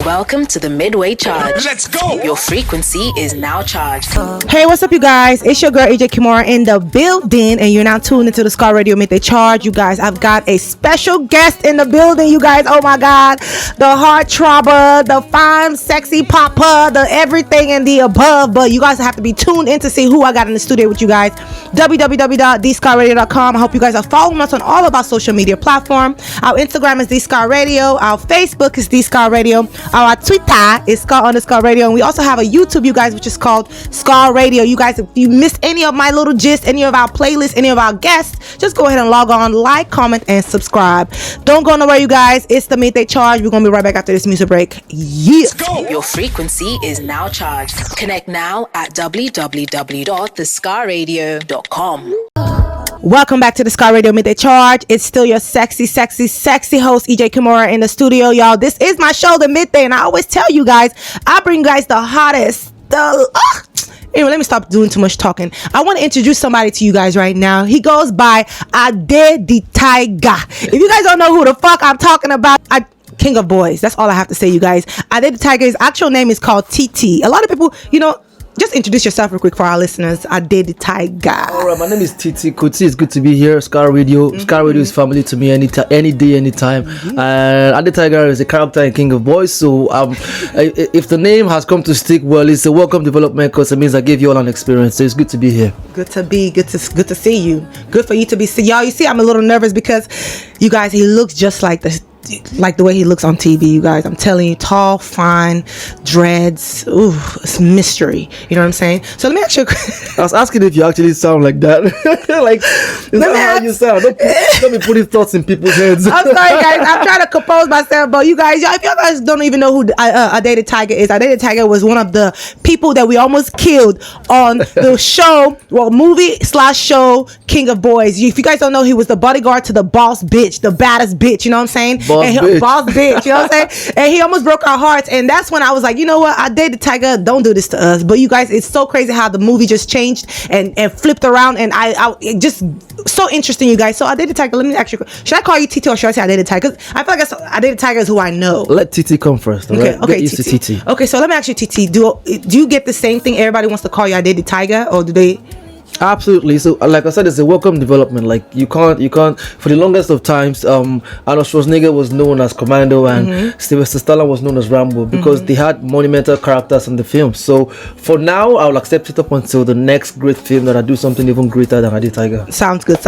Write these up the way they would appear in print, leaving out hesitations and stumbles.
Welcome to the Midway Charge. Let's go! Your frequency is now charged. Hey, what's up, you guys? It's your girl, AJ Kimura, in the building, and you're now tuned into the Scar Radio Midday Charge. You guys, I've got a special guest in the building, you guys. Oh, my God. The heart throbber, the fine, sexy papa, the everything and the above. But you guys have to be tuned in to see who I got in the studio with you guys. www.thescarradio.com. I hope you guys are following us on all of our social media platforms. Our Instagram is TheScar Radio. Our Facebook is TheScar Radio. Our Twitter is Scar_Radio. And we also have a YouTube, you guys, which is called Scar Radio. You guys, if you missed any of my little gist, any of our playlists, any of our guests, just go ahead and log on, like, comment, and subscribe. Don't go nowhere, you guys. It's the Midday Charge. We're going to be right back after this music break. Yeah. Let's go! Your frequency is now charged. Connect now at www.thescarradio.com. Welcome back to the Scar Radio Midday Charge. It's still your sexy host, EJ Kimura, in the studio, y'all. This is my show, The Midday, and I always tell you guys, I bring you guys the hottest, Anyway, let me stop doing too much talking. I want to introduce somebody to you guys right now. He goes by Ade the Tiger. If you guys don't know who the fuck I'm talking about, King of Boys. That's all I have to say, you guys. Ade the Tiger, his actual name is called Titi. A lot of people, just introduce yourself real quick for our listeners. Ade the Tiger. Alright, my name is Titi. Kuti, it's good to be here. Scar Radio. Scar Radio is family to me any day, anytime. And Ade the Tiger is a character in King of Boys. So if the name has come to stick, well, it's a welcome development because it means I gave you all an experience. So it's good to be here. Good to see you. Good for you to be see. Y'all, you see, I'm a little nervous because you guys, he looks just like the way he looks on TV, you guys. I'm telling you, tall, fine, dreads. Ooh, it's mystery. You know what I'm saying? So let me ask you. I was asking if you actually sound like that. Like, is that how you sound? Don't be putting thoughts in people's heads. I'm sorry, guys. I'm trying to compose myself, but you guys, if you guys don't even know who Ade the Tiger is, Ade the Tiger was one of the people that we almost killed on the show, movie/show King of Boys. If you guys don't know, he was the bodyguard to the boss bitch, the baddest bitch. You know what I'm saying? Boss bitch, you know what I'm saying? And he almost broke our hearts, and that's when I was like, you know what, Ade the Tiger, don't do this to us. But you guys, it's so crazy how the movie just changed and flipped around, and it just so interesting, you guys. So Ade the Tiger, let me ask you, should I call you Titi or should I say Ade the Tiger? Because I feel like Ade the Tiger is who I know. Let Titi come first. Okay, right? Get used to Titi. Okay, so let me ask you, Titi, do you get the same thing? Everybody wants to call you Ade the Tiger, or do they? Absolutely. So like I said, it's a welcome development. Like you can't for the longest of times, Arnold Schwarzenegger was known as Commando and Sylvester Stallone was known as Rambo because they had monumental characters in the film. So for now, I will accept it up until the next great film that I do something even greater than Ade Tiger. Sounds good.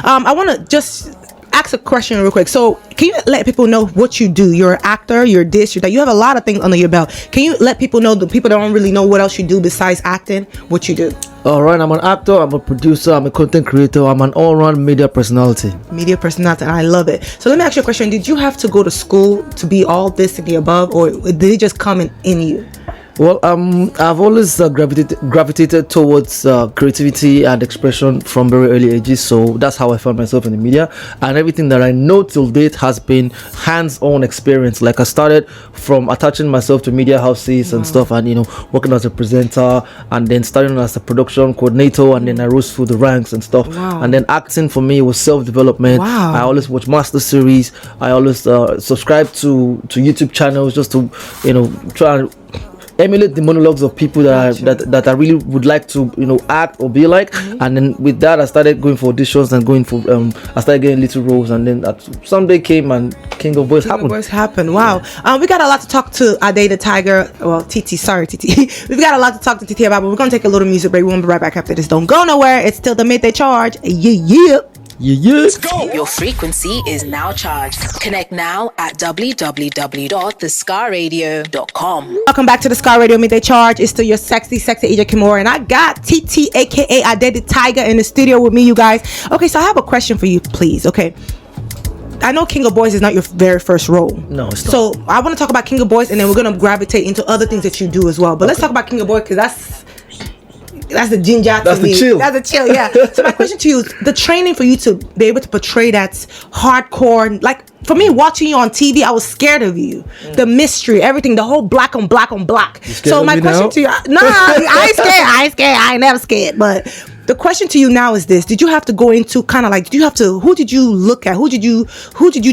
I want to just ask a question real quick. So can you let people know what you do? You're an actor, you're this, you're that. You have a lot of things under your belt. Can you let people know, the people that don't really know what else you do besides acting, what you do? All right, I'm an actor, I'm a producer, I'm a content creator, I'm an all-round media personality. And I love it. So let me ask you a question. Did you have to go to school to be all this and the above, or did it just come in you? Well, I've always gravitated towards creativity and expression from very early ages, so that's how I found myself in the media. And everything that I know till date has been hands-on experience. Like I started from attaching myself to media houses and stuff, and working as a presenter, and then starting as a production coordinator, and then I rose through the ranks and stuff. Wow. And then acting for me was self-development. Wow. I always watch master series. I always subscribe to YouTube channels just to try and emulate the monologues of people that I really would like to act or be like. And then with that, I started going for auditions and I started getting little roles, and then someday came and King of Boys happened. Wow. We got a lot to talk to Ade the Tiger. Well, Titi. We've got a lot to talk to Titi about, but we're gonna take a little music break. We're gonna be right back after this. Don't go nowhere. It's still the Midday Charge. Yeah. Let's go! Your frequency is now charged. Connect now at www.thescarradio.com. Welcome back to the Scar Radio Midday Charge. It's still your sexy AJ Kimura, and I got Titi, aka Ade the Tiger, in the studio with me, you guys. Okay, so I have a question for you, please. Okay, I know King of Boys is not your very first role. No, it's not. So I want to talk about King of Boys, and then we're gonna gravitate into other things that you do as well. But let's talk about King of Boys, because that's the ginger to me. That's the chill, yeah. So my question to you is, the training for you to be able to portray that hardcore, like for me watching you on TV, I was scared of you. The mystery, everything, the whole black on black. So my question to you, no, I ain't scared. I ain't never scared. But the question to you now is this: did you have to go into kind of like? Who did you look at? Who did you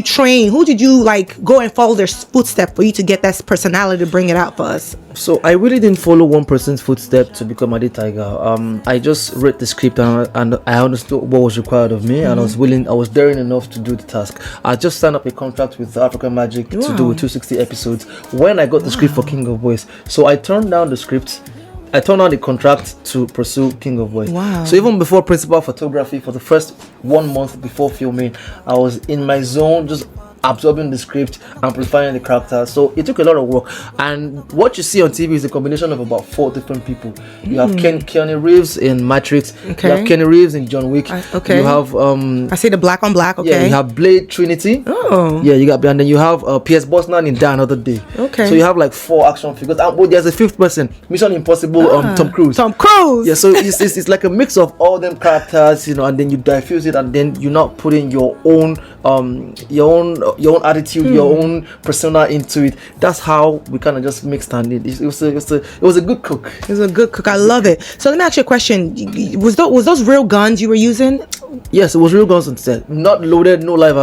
train? Who did you like go and follow their footsteps for you to get that personality to bring it out for us? So I really didn't follow one person's footstep to become a tiger. I just read the script and I understood what was required of me, and I was daring enough to do the task. I just signed up a contract with African Magic to do 260 episodes when I got the script for King of Boys. So I turned down the script. I turned down the contract to pursue King of Boys. Wow. So even before principal photography, for the first 1 month before filming, I was in my zone, just absorbing the script, amplifying the character. So it took a lot of work. And what you see on TV is a combination of about 4 different people. You have Keanu Reeves in Matrix. Okay. You have Keanu Reeves in John Wick. Okay. You have I see the black on black. Okay. Yeah, you have Blade Trinity. Oh. Yeah, you got, and then you have Pierce Brosnan in Die Another Day. Okay. So you have like 4 action figures. And there's a 5th person, Mission Impossible, Tom Cruise. Tom Cruise. Yeah, so it's like a mix of all them characters, and then you diffuse it, and then you're not putting your own attitude, your own persona into it. That's how we kind of just mixed and it was a good cook. It was a good cook. I love it. So let me ask you a question. Was those real guns you were using? Yes, it was real guns on set. Not loaded, no live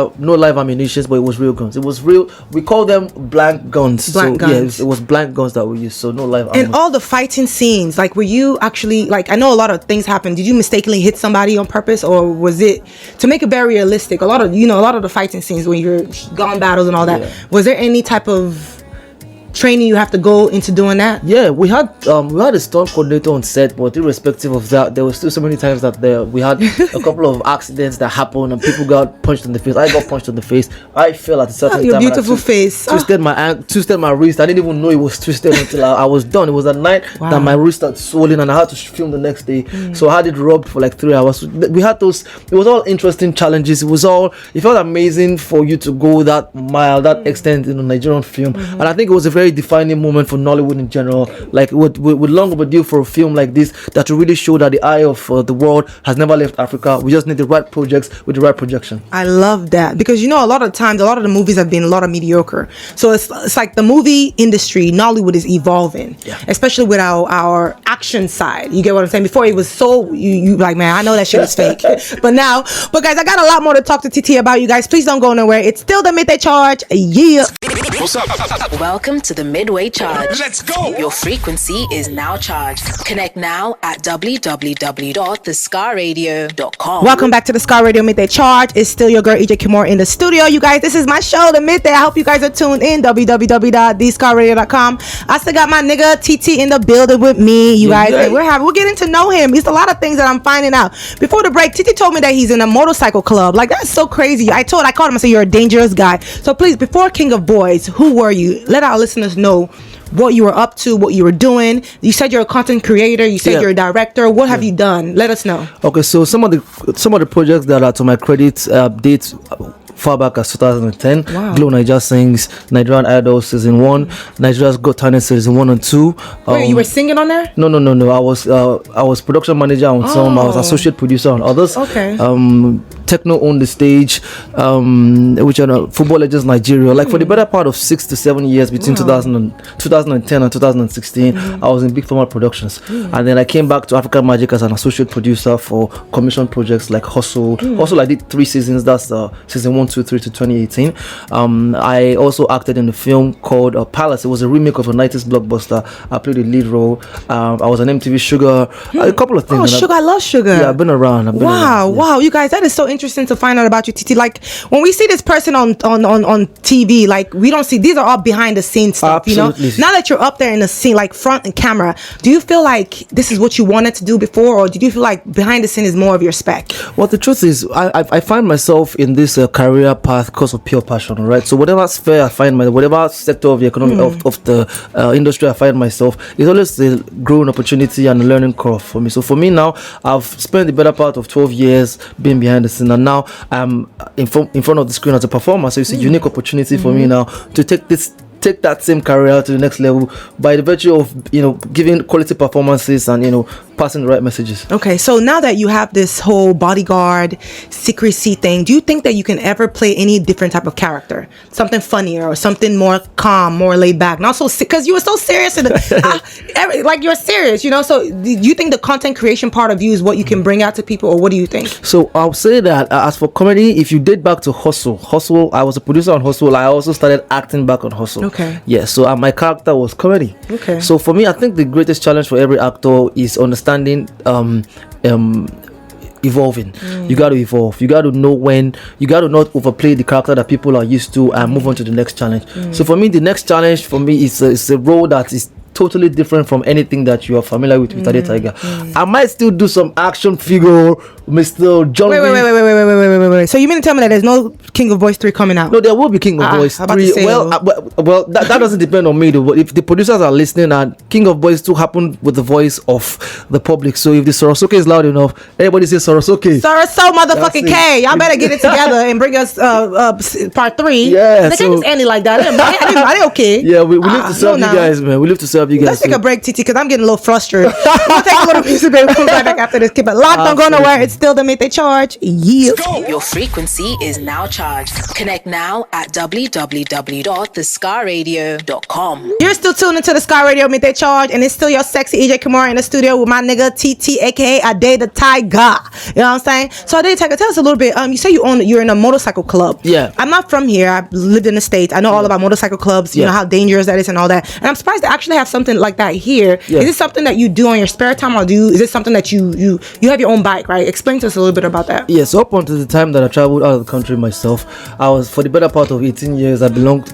ammunition, but it was real guns. It was real. We call them blank guns. Blank guns. Yeah, it was blank guns that we used. So no live ammunition. And all the fighting scenes, like, were you actually, like, I know a lot of things happen. Did you mistakenly hit somebody on purpose, or was it to make it very realistic? A lot of the fighting scenes when you're gun battles and all that. Yeah. Was there any type of training you have to go into doing that? Yeah, we had a stunt coordinator on set, but irrespective of that, there were still so many times that we had a couple of accidents that happened and people got punched in the face. I got punched in the face. I fell at a certain time. Your beautiful face. Twisted my wrist. I didn't even know it was twisted until I was done. It was at night that my wrist started swelling, and I had to film the next day. So I had it rubbed for like 3 hours. We had those. It was all interesting challenges. It felt amazing for you to go that mile, that extent in a Nigerian film, and I think it was a very defining moment for Nollywood in general. Like with long overdue for a film like this that will really show that the eye of the world has never left Africa. We just need the right projects with the right projection. I love that, because a lot of times a lot of the movies have been a lot of mediocre. So it's like the movie industry, Nollywood is evolving, especially with our action side. You get what I'm saying? Before it was so you like, man, I know that shit is fake, but guys, I got a lot more to talk to Titi about. You guys, please don't go nowhere. It's still the Midday Charge. Yeah. What's up? Welcome to the Midway Charge. Let's go. Your frequency is now charged. Connect now at www.thescarradio.com. Welcome back to the Scar Radio Midday Charge. It's still your girl EJ Kimura in the studio. You guys, this is my show, The Midday. I hope you guys are tuned in. www.thescarradio.com. I still got my nigga Titi in the building with me. You guys, and we're getting to know him. It's a lot of things that I'm finding out. Before the break, Titi told me that he's in a motorcycle club. Like, that's so crazy. I called him. I said, you're a dangerous guy. So please, before King of Boys, who were you? Let our listeners know what you were up to, what you were doing. You said you're a content creator. You said you're a director. What have you done? Let us know. Okay, so some of the projects that are to my credit date far back as 2010. Glow Niger Sings, Nigerian Idol Season 1, Nigeria's Got Talent Season 1 and 2. Wait, you were singing on there? No. I was production manager on some. I was associate producer on others. Okay. Techno owned the stage, which are Football Legends Nigeria. Like for the better part of 6 to 7 years between 2010 and 2016, I was in Big Format Productions, and then I came back to African Magic as an associate producer for commission projects like Hustle. Also, I did 3 seasons. That's season 1, 2, 3 to 2018. I also acted in a film called Palace. It was a remake of a 90s blockbuster. I played the lead role. I was an MTV Sugar. A couple of things. Oh, Sugar! I love Sugar. Yeah, I've been around. Wow, you guys, that is so interesting to find out about you, Titi. Like, when we see this person on TV, like, we don't see, these are all behind the scenes stuff. Absolutely. Now that you're up there in the scene, like front and camera, do you feel like this is what you wanted to do before, or did you feel like behind the scene is more of your spec? Well, the truth is, I find myself in this career path because of pure passion, right? So whatever sphere I find myself, whatever sector of the economy of the industry I find myself, it's always a growing opportunity and a learning curve for me. So for me now, I've spent the better part of 12 years being behind the scene, and now I'm in front of the screen as a performer. So it's a unique opportunity for me now to take that same career to the next level by the virtue of giving quality performances and passing the right messages. Okay, so now that you have this whole bodyguard secrecy thing, do you think that you can ever play any different type of character, something funnier or something more calm, more laid back, not so because you were so serious and like you're serious, you know? So do you think the content creation part of you is what you can bring out to people, or what do you think? So I'll say that as for comedy, if you date back to Hustle, I was a producer on Hustle. I also started acting back on Hustle. Okay. Yeah. So my character was comedy. Okay. So for me, I think the greatest challenge for every actor is understanding evolving. You got to evolve. You got to know when. You got to not overplay the character that people are used to and move on to the next challenge. So for me, the next challenge for me is a role that is totally different from anything that you are familiar with Ade Tiger. I might still do some action figure, Mr. John. Wait. So you mean to tell me that there's no King of Boys 3 coming out? No, there will be King of Boys 3. Well, that doesn't depend on me though. But if the producers are listening, and King of Boys 2 happened with the voice of the public, so if the Sorosuke is loud enough, everybody says Sorosuke. Sorosuke motherfucking K. Y'all better get it together and bring us part 3. Yeah, they can't just end it like that. I didn't okay. Yeah, we live to serve you guys, man. We live to serve you guys. Let's take a break, Titi, because I'm getting a little frustrated. We'll take a little music break. We'll come right back after this. Keep it locked. Don't go nowhere. It's still the Midday Charge. Yeah. Your frequency is now charged. Connect now at www.theskyradio.com. You're still tuned into the Sky Radio Midday Charge, and it's still your sexy EJ Kimura in the studio with my nigga Titi, aka Ade the Tiger. You know what I'm saying? So Ade the Tiger, tell us a little bit. You say you're in a motorcycle club. Yeah. I'm not from here. I've lived in the States. I know all about motorcycle clubs. You know how dangerous that is and all that. And I'm surprised to actually have something like that here. Yeah. Is this something that you do on your spare time, or is it something that you have your own bike, right? Explain to us a little bit about that. Yes, up until the time that I traveled out of the country myself, I was, for the better part of 18 years, I belonged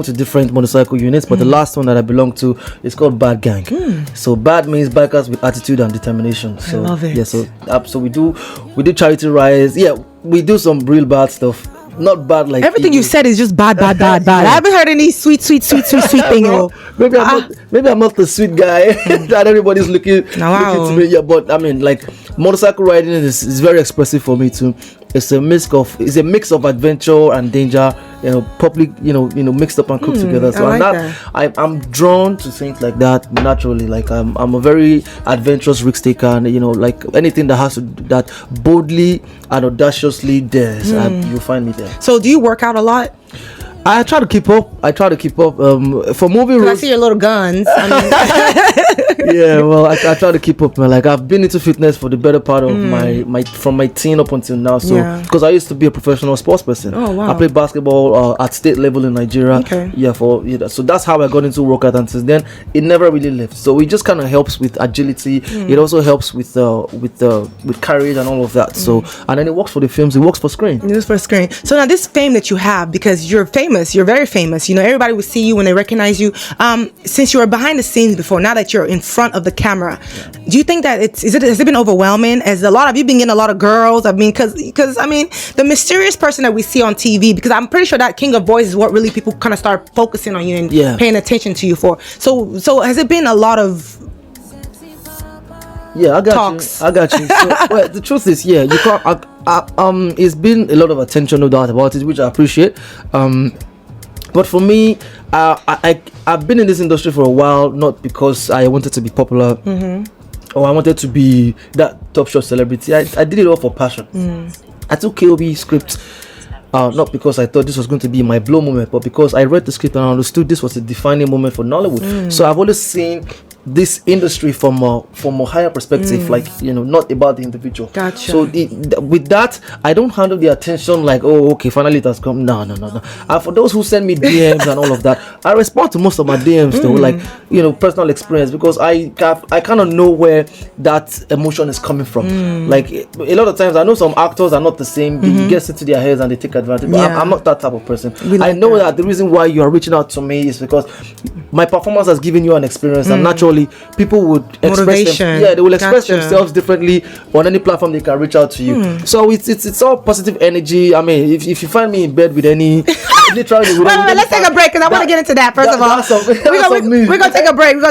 to different motorcycle units, but the last one that I belonged to is called Bad Gang. So bad means bikers with attitude and determination. So I love it. Yeah, so we do charity rides. Yeah, we do some real bad stuff. Not bad like everything you said is just bad. I haven't heard any sweet thing. No, maybe I'm not the sweet guy that everybody's looking to me. Yeah, but I mean, like, motorcycle riding is very expressive for me too. It's a mix of adventure and danger, public, mixed up and cooked together. So I'm drawn to things like that naturally. Like I'm a very adventurous risk taker, and like anything that boldly and audaciously dares, you'll find me there. So do you work out a lot? I try to keep up. For movie roles. I see your little guns. Yeah, well, I try to keep up, man. Like, I've been into fitness for the better part of from my teen up until now. So, because I used to be a professional sports person. Oh, wow. I played basketball at state level in Nigeria. Okay. Yeah, so that's how I got into workout, and since then it never really left. So it just kind of helps with agility. It also helps with courage and all of that. So, and then it works for the films. It works for screen. It works for screen. So now this fame that you have, because you're famous, you're very famous. Everybody will see you when they recognize you. Since you were behind the scenes before, now that you're in front of the camera, do you think that has it been overwhelming? As you've been getting a lot of girls? I mean, because the mysterious person that we see on TV, because I'm pretty sure that King of Boys is what really people kind of start focusing on you and paying attention to you for. So has it been a lot of talks? I got you. So, well, the truth is, you can't. It's been a lot of attention, no doubt about it, which I appreciate. But for me, I've been in this industry for a while, not because I wanted to be popular or I wanted to be that top shot celebrity. I did it all for passion. I took KOB scripts. Not because I thought this was going to be my blow moment, but because I read the script and I understood this was a defining moment for Nollywood. So I've always seen this industry from a higher perspective, like, not about the individual. Gotcha. So with that, I don't handle the attention like, oh, okay, finally it has come. No. And for those who send me DMs and all of that, I respond to most of my DMs though, like, personal experience, because I kind of know where that emotion is coming from. Like, a lot of times I know some actors are not the same. They get into their heads and they take advantage. But I'm not that type of person. I know that the reason why you are reaching out to me is because my performance has given you an experience, and naturally people would express they will express themselves differently on any platform. They can reach out to you. So it's all positive energy. I mean, if you find me in bed with any literally. Wait, let's take a break because I want to get into that first of all. We're gonna take a break. You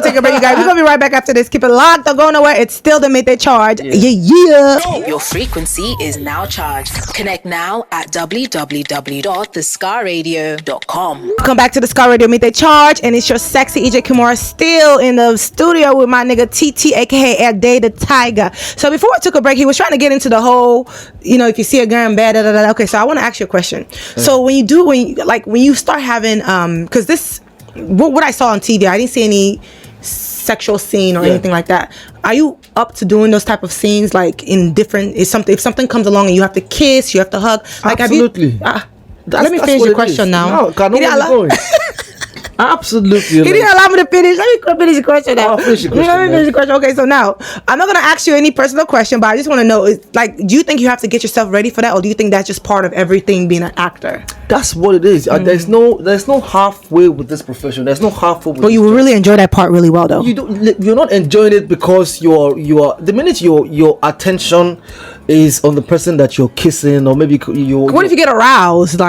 guys. We're gonna be right back after this. Keep it locked. Don't go nowhere. It's still the Midday Charge. Yeah. Your frequency is now charged. Connect now at www.thescarradio.com. Welcome back to the Scar Radio Midday Charge, and it's your sexy EJ Kimura still in the studio with my nigga Titi, aka Air Day the Tiger. So before I took a break, he was trying to get into the whole, if you see a girl in bed, Okay, so I want to ask you a question. So when you start having, because this, what I saw on TV, I didn't see any sexual scene or anything like that. Are you up to doing those type of scenes, like in different? If something comes along and you have to kiss, you have to hug, like absolutely. Let me finish the question now. No, absolutely. He didn't allow me to finish. Let me finish the question now. Let me finish the question. Okay, so now I'm not gonna ask you any personal question, but I just want to know: do you think you have to get yourself ready for that, or do you think that's just part of everything being an actor? That's what it is. There's no halfway with this profession. There's no halfway. But you will really enjoy that part really well, though. You're not enjoying it because you are. The minute your attention is on the person that you're kissing, or maybe What if you get aroused,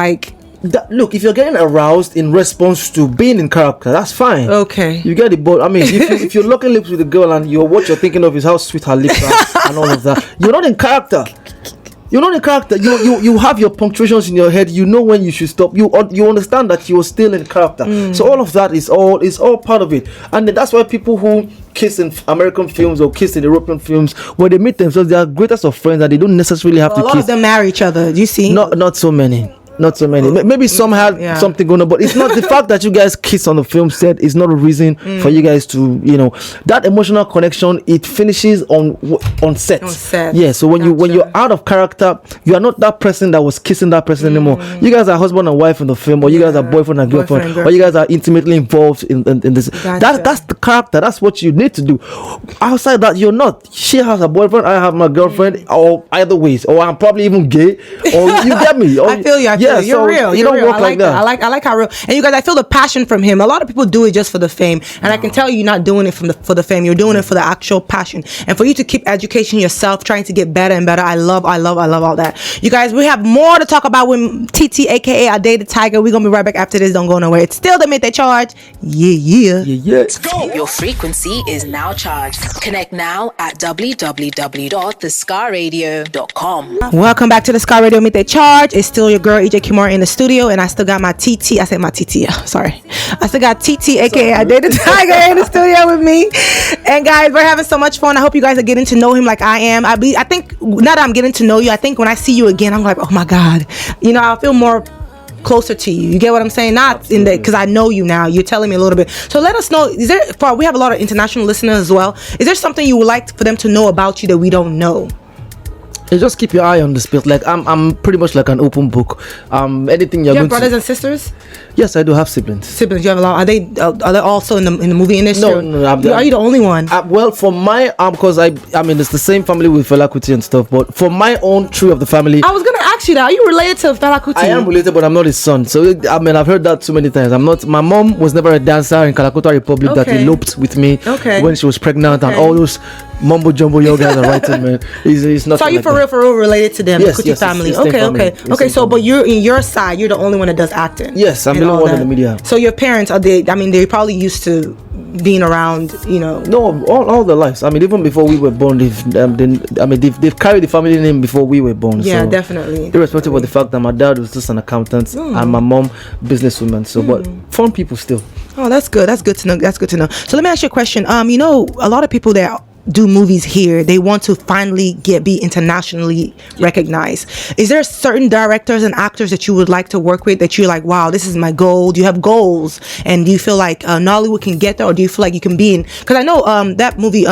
look, if you're getting aroused in response to being in character, that's fine. Okay. You get it, but I mean, if you're locking lips with a girl and what you're thinking of is how sweet her lips are and all of that, you're not in character. You're not in character. You have your punctuations in your head. You know when you should stop. You understand that you're still in character. So all of that is all part of it. And that's why people who kiss in American films or kiss in European films, when they meet themselves, they are greatest of friends and they don't necessarily have to kiss. A lot of them marry each other. Do you see? Not so many. Not so many. Maybe some had something going on, but it's not the fact that you guys kiss on the film set is not a reason for you guys to, that emotional connection. It finishes on set. On set. Yeah. So when you're out of character, you are not that person that was kissing that person anymore. You guys are husband and wife in the film, or you guys are boyfriend and girlfriend, or you guys are intimately involved in this. Gotcha. That's the character. That's what you need to do. Outside that, you're not. She has a boyfriend. I have my girlfriend. Or either ways, or I'm probably even gay. Or you get me. Or, I feel you. You're so real. You don't work like that. I like how real. And you guys, I feel the passion from him. A lot of people do it just for the fame, and I can tell you're not doing it for the fame. You're doing it for the actual passion, and for you to keep educating yourself, trying to get better and better. I love all that. You guys, we have more to talk about with Titi, aka Our Day the Tiger. We're gonna be right back after this. Don't go nowhere. It's still the Midday Charge. Yeah. Let's go. Your frequency is now charged. Connect now at www.thescarradio.com. Welcome back to the Scar Radio Midday Charge. It's still your girl EJ Kimura in the studio, and I still got my TT. I said my TT. Sorry, I still got TT, aka I Did the Tiger, in the studio with me. And guys, we're having so much fun. I hope you guys are getting to know him like I am. I think now that I'm getting to know you, I think when I see you again, I'm like, oh my God, I feel more closer to you. You get what I'm saying? Not in the, because I know you now. You're telling me a little bit. So let us know. We have a lot of international listeners as well. Is there something you would like for them to know about you that we don't know? You just keep your eye on the space. Like I'm pretty much like an open book. Anything you're you going have brothers and sisters? Yes, I do have siblings. Siblings, you have a lot. Are they also in the movie industry? No. Are you the only one? Well, for my because I mean it's the same family with Fela Kuti and stuff. But for my own tree of the family, I was gonna ask you that. Are you related to Fela Kuti? I am related, but I'm not his son. So I've heard that too many times. I'm not. My mom was never a dancer in Calcutta Republic that eloped with me when she was pregnant, and all those mumbo jumbo you guys are writing, man. It's not. So are you like for real related to them? Yes, the Kuti family. It's family. Okay. So, but you're in your side. You're the only one that does acting. Yes, I'm the only one in the media. So your parents they're probably used to being around, No, all their lives. I mean, even before we were born, they've carried the family name before we were born. Yeah, so definitely. Irrespective of the fact that my dad was just an accountant and my mom businesswoman. So, but fun people still. Oh, that's good. That's good to know. So let me ask you a question. A lot of people that do movies here, they want to finally be internationally recognized. Is there certain directors and actors that you would like to work with that you're like, wow, this is my goal? Do you have goals? And do you feel like Nollywood can get there, or do you feel like you can be in? Because I know that movie,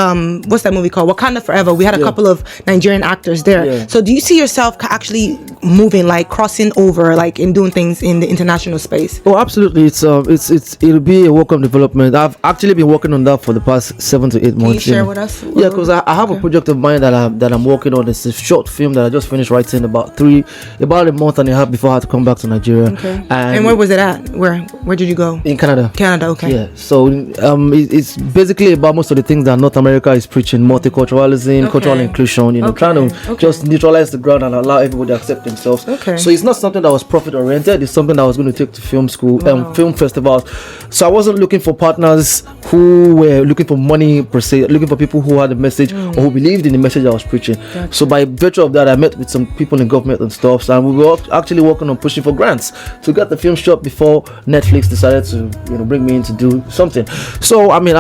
what's that movie called? Wakanda Forever. We had a couple of Nigerian actors there. Yeah. So do you see yourself actually moving, like crossing over, like in doing things in the international space? Oh, absolutely. It'll be a welcome development. I've actually been working on that for the past 7 to 8 months. Can you share with us? Yeah, because I have a project of mine that I'm working on. It's a short film that I just finished writing about a month and a half before I had to come back to Nigeria. Okay. And where was it at? Where did you go? In Canada. Canada, okay. Yeah. So it's basically about most of the things that North America is preaching: multiculturalism, cultural inclusion. Trying to just neutralize the ground and allow everybody to accept themselves. Okay. So it's not something that was profit oriented. It's something that I was going to take to film school, film festivals. So I wasn't looking for partners who were looking for money per se, looking for people who had a message or who believed in the message I was preaching. Gotcha. So by virtue of that, I met with some people in government and stuff, and we were actually working on pushing for grants to get the film shot before Netflix decided to bring me in to do something. So I mean,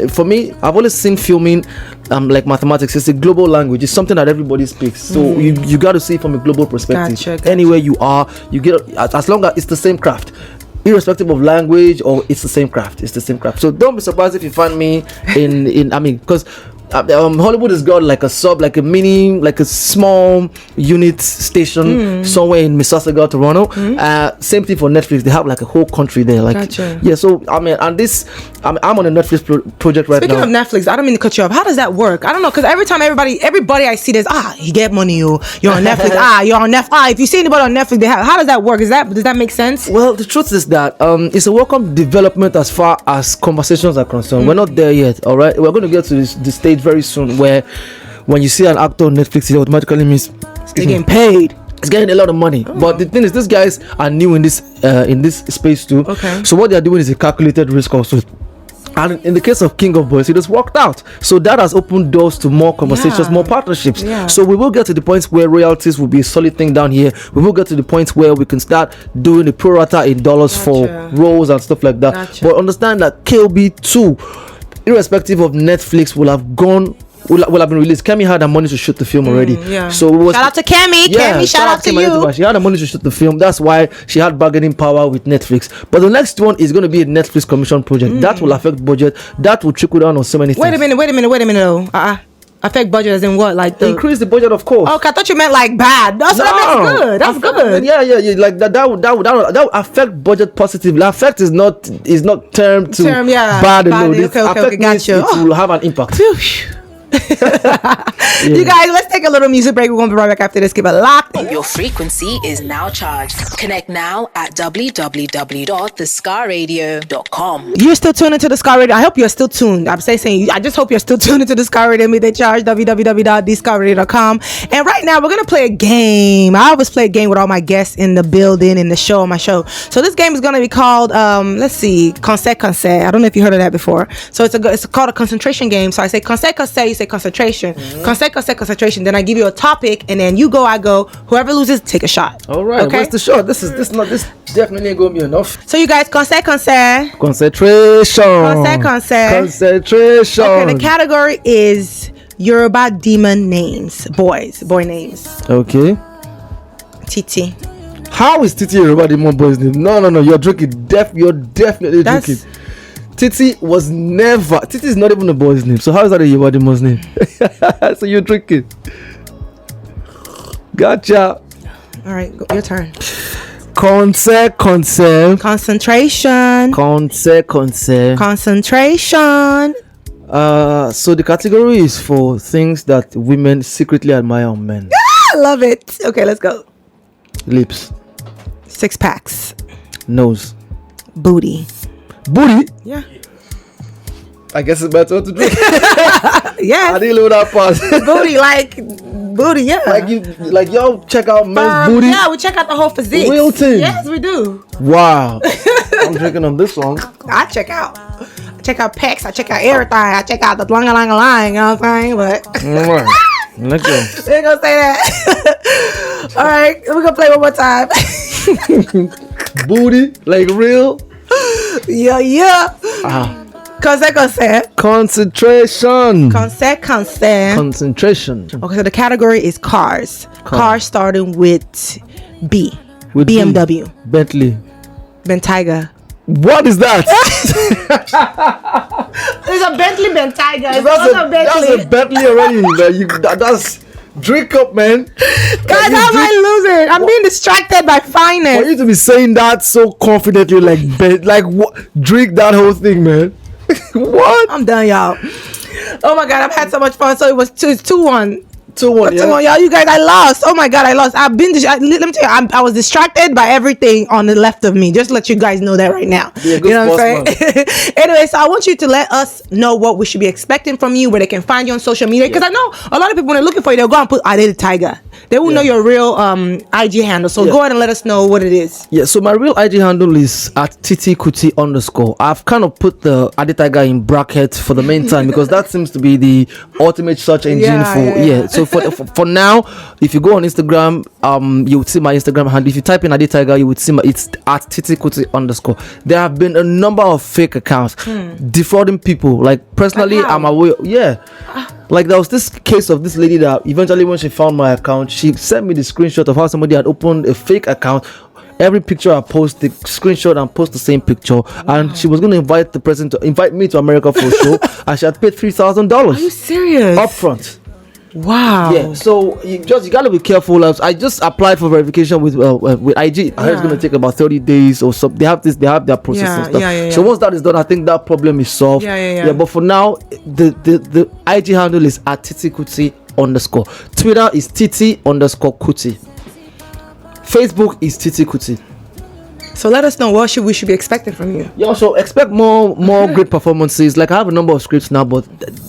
for me, I've always seen filming like mathematics. It's a global language. It's something that everybody speaks. So you got to see it from a global perspective. Gotcha. Anywhere you are, you get, as long as it's the same craft, irrespective of language, or it's the same craft. So don't be surprised if you find me in I mean, because Hollywood has got like a small unit station somewhere in Mississauga, Toronto. Same thing for Netflix. They have like a whole country there. Like, gotcha. Yeah. So I mean, and I'm on a Netflix project right now. Speaking of Netflix, I don't mean to cut you off. How does that work? I don't know, because every time everybody I see, there's you get money, you're on Netflix. You're on Netflix. If you see anybody on Netflix, how does that work? Does that make sense? Well, the truth is that it's a welcome development as far as conversations are concerned. We're not there yet. All right, we're going to get to the stage very soon where when you see an actor on Netflix, it automatically means they're getting paid. It's getting a lot of money. But the thing is, these guys are new in this space too. Okay. So what they're doing is a calculated risk also. And in the case of King of Boys, it has worked out. So that has opened doors to more conversations, more partnerships. Yeah. So we will get to the point where royalties will be a solid thing down here. We will get to the point where we can start doing the pro rata in dollars for roles and stuff like that. Gotcha. But understand that KLB2, irrespective of Netflix, will have been released. Kemi had the money to shoot the film already. So shout out to Kemi. Kemi, shout out to you. She had the money to shoot the film. That's why she had bargaining power with Netflix. But the next one is going to be a Netflix commission project. That will affect budget. That will trickle down on so many things. Wait a minute though. Affect budget as in what? Like increase the budget, of course. Okay, I thought you meant like bad. That's good. That's good. Yeah. Like that would affect budget positively. Affect is not termed to bad alone. Okay, gotcha. It will have an impact. You guys, let's take a little music break. We're going to be right back after this. Keep it locked. Your frequency is now charged. Connect now at www.thescarradio.com. You're still tuned into the Scar Radio. I hope you're still tuned. I just hope you're still tuned into the Scar Radio. They charge www.thescarradio.com. And right now, we're going to play a game. I always play a game with all my guests in the building, in the show, on my show. So this game is going to be called, Conseil. I don't know if you heard of that before. So it's called a concentration game. So I say Conseil, you say concentration. Concentration. Then I give you a topic, and then you go, I go. Whoever loses, take a shot. All right. Okay? What's the shot? This definitely ain't gonna be enough. So you guys, concentration. Concentration. Okay. The category is Yoruba demon names, boy names. Okay. Titi. How is Titi Yoruba demon boy's name? No. You're drinking. You're definitely drinking. Titi is not even a boy's name. So how is that a Yoruba demon's name? So you're drinking. Gotcha. All right, your turn. Concentration. Concentration. So the category is for things that women secretly admire on men. I love it. Okay, let's go. Lips. 6 packs. Nose. Booty. Yeah. I guess it's better to drink. Yeah. I didn't know that part. Booty, yeah. Like y'all check out men's booty. Yeah, we check out the whole physique. Real thing. Yes, we do. Wow. I'm drinking on this one. I check out pecs. I check out everything. I check out the line. You know what I'm saying? But let's go. We ain't gonna say that. All right, we're gonna play one more time. Booty, like real. Yeah. Concentration. Okay, so the category is cars. Cars starting with B. With BMW. B. Bentley. Bentayga. What is that? It's a Bentley Bentayga. That's a Bentley already. That's drink up, man. Guys, how am I losing? I'm being distracted by finance. For you to be saying that so confidently, like what? Drink that whole thing, man. What? I'm done, y'all. Oh my God, I've had so much fun. So it was 2-1. 2-1, yeah. 2-1, y'all. You guys, I lost. Oh my God, I lost. I've been. Let me tell you, I was distracted by everything on the left of me. Just let you guys know that right now. Yeah, you know what I'm saying? Anyway, so I want you to let us know what we should be expecting from you, where they can find you on social media. Because I know a lot of people, when they're looking for you, they'll go and put "I Did Tiger." They will know your real IG handle. So go ahead and let us know what it is. Yeah, so my real IG handle is at Titi Kuti _. I've kind of put the I Did Tiger in brackets for the main time because that seems to be the ultimate search engine So for now, if you go on Instagram, you would see my Instagram handle. If you type in I Did Tiger, you would see it's at Titi Kuti _. There have been a number of fake accounts defrauding people. Like personally, I'm aware. Yeah. Like there was this case of this lady that eventually, when she found my account, she sent me the screenshot of how somebody had opened a fake account. Every picture I post, the screenshot and post the same picture. And she was going to invite the president to invite me to America for a show, and she had paid $3,000. Are you serious? Upfront. Wow. Yeah. So you gotta be careful. I just applied for verification with IG. I heard it's gonna take about 30 days or so. They have their process and stuff. So once that is done, I think that problem is solved. Yeah. But for now, the IG handle is at Titi Kuti _. Twitter is Titi _Kuti. Facebook is Titi Kuti. So let us know what we should be expecting from you. Yeah, so expect more great performances. Like I have a number of scripts now, but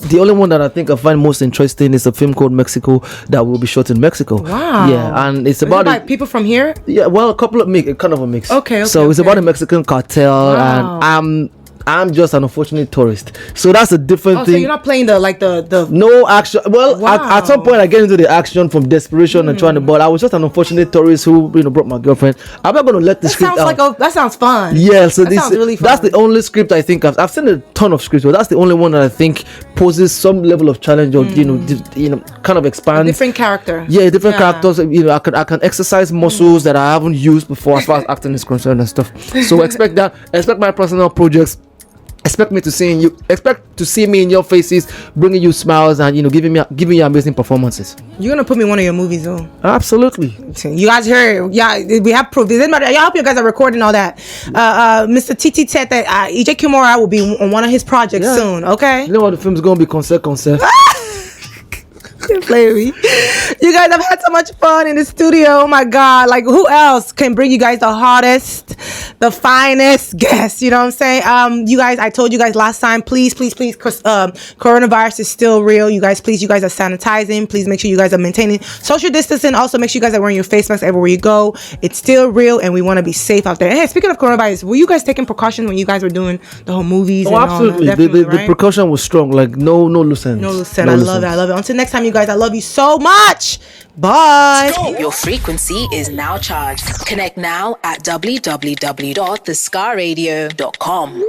the only one that I think I find most interesting is a film called Mexico that will be shot in Mexico. Wow. Yeah, and it's about people from here. Yeah, well, a couple of kind of a mix. Okay. So it's about a Mexican cartel, and I'm just an unfortunate tourist, so that's a different thing. So you're not playing the no action. Well, at some point I get into the action from desperation and trying to. But I was just an unfortunate tourist who brought my girlfriend. I'm not going to let the script out. That sounds fun. Yeah, so that sounds really fun. That's the only script I think I've seen a ton of scripts, but that's the only one that I think poses some level of challenge or kind of expand. A different character. Yeah, different characters. I can exercise muscles that I haven't used before as far as acting is concerned and stuff. So expect that. Expect my personal projects. Expect to see me in your faces, bringing you smiles and giving you amazing performances. You're gonna put me in one of your movies, though. Absolutely. You guys heard? Yeah, we have proof. It doesn't matter. I hope you guys are recording all that. Mr. Titi said that EJ Kimura will be on one of his projects soon. Okay. You know what? The film's gonna be concert. Play with me. You guys have had so much fun in the studio. Oh my God. Like, who else can bring you guys the hottest, the finest guests? You know what I'm saying? You guys, I told you guys last time, please, coronavirus is still real. You guys are sanitizing. Please make sure you guys are maintaining social distancing. Also, make sure you guys are wearing your face masks everywhere you go. It's still real, and we want to be safe out there. Hey, speaking of coronavirus, were you guys taking precautions when you guys were doing the whole movies? Oh, absolutely. The precaution was strong. Like, no loose ends. No loose ends. I love it. Until next time, you guys, I love you so much. Bye. Your frequency is now charged. Connect now at www.thescarradio.com.